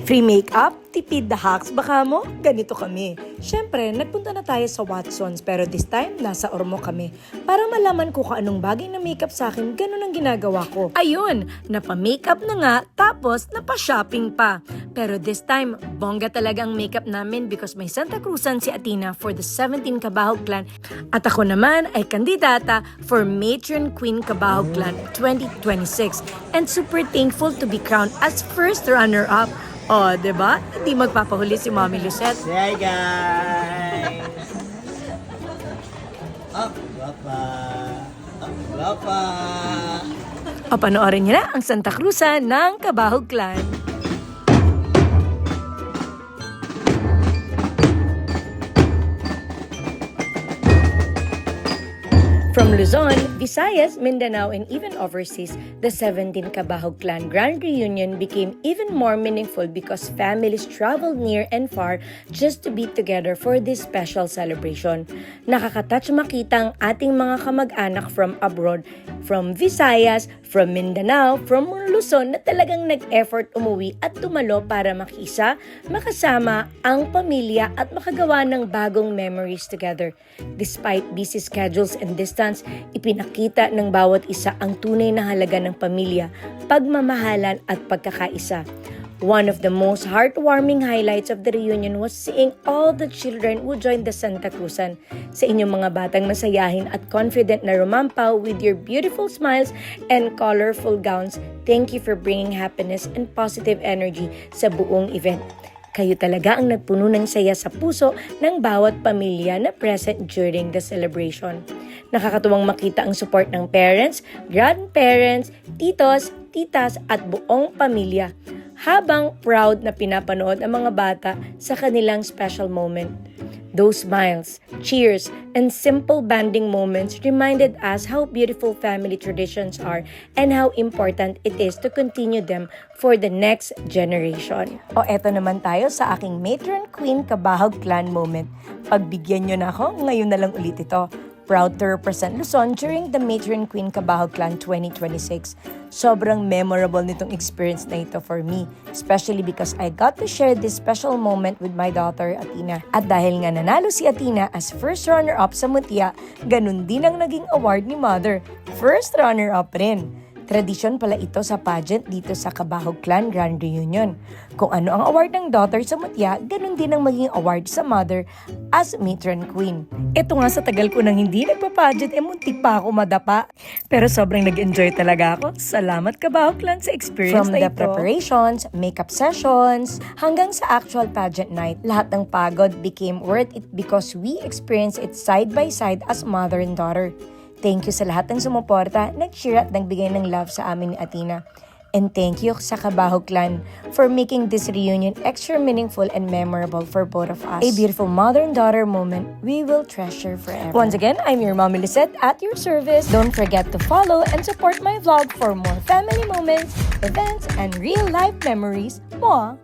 Free makeup? Tipid the hacks baka mo? Ganito kami. Siyempre, nagpunta na tayo sa Watsons pero this time, nasa Ormo kami. Para malaman ko kung anong bagay na makeup sa akin, ganun ang ginagawa ko. Ayun, napa-makeup na nga, tapos napa-shopping pa. Pero this time, bongga talaga ang makeup namin because may Santa Cruzan si Athena for the 17 Cabahog Clan. At ako naman ay kandidata for Matron Queen Cabahog Clan 2026. And super thankful to be crowned as first runner-up. Oh, diba? Hindi magpapahuli si Mommy Lucette. Hi guys! Up, guapa! Up, guapa! O panoorin niyo na ang Santa Cruzan ng Cabahog Clan. From Luzon, Visayas, Mindanao, and even overseas, the 17 Cabahog Clan Grand Reunion became even more meaningful because families traveled near and far just to be together for this special celebration. Nakakatouch makita ang ating mga kamag-anak from abroad, from Visayas, from Mindanao, from Luzon na talagang nag-effort umuwi at tumalo para makisa, makasama ang pamilya at makagawa ng bagong memories together. Despite busy schedules and distance, ipinakita ng bawat isa ang tunay na halaga ng pamilya, pagmamahalan at pagkakaisa. One of the most heartwarming highlights of the reunion was seeing all the children who joined the Santa Cruzan. Sa inyong mga batang masayahin at confident na rumampaw with your beautiful smiles and colorful gowns, thank you for bringing happiness and positive energy sa buong event. Kayo talaga ang nagpuno ng saya sa puso ng bawat pamilya na present during the celebration. Nakakatuwang makita ang support ng parents, grandparents, titos, titas at buong pamilya, habang proud na pinapanood ang mga bata sa kanilang special moment. Those smiles, cheers, and simple bonding moments reminded us how beautiful family traditions are and how important it is to continue them for the next generation. O eto naman tayo sa aking Matron Queen Cabahog Clan moment. Pagbigyan nyo na ako, ngayon na lang ulit ito. Proud to represent Luzon during the Matron Queen Cabahog Clan 2026. Sobrang memorable nitong experience na ito for me, especially because I got to share this special moment with my daughter, Athena. At dahil nga nanalo si Athena as first runner-up sa Mutia, ganun din ang naging award ni Mother. First runner-up rin. Tradisyon pala ito sa pageant dito sa Cabahog Clan Grand Reunion. Kung ano ang award ng daughter sa Mutia, ganun din ang maging award sa mother as Matron Queen. Ito nga sa tagal ko nang hindi nagpa-pageant, muntik pa ako madapa. Pero sobrang nag-enjoy talaga ako. Salamat Cabahog Clan sa experience na ito. From the preparations, makeup sessions, hanggang sa actual pageant night, lahat ng pagod became worth it because we experienced it side by side as mother and daughter. Thank you sa lahat ng sumuporta, nag-cheer at nagbigay ng love sa amin ni Athena. And thank you sa Cabahog Clan for making this reunion extra meaningful and memorable for both of us. A beautiful mother and daughter moment we will treasure forever. Once again, I'm your Mommy Lucette at your service. Don't forget to follow and support my vlog for more family moments, events, and real-life memories. Mwah!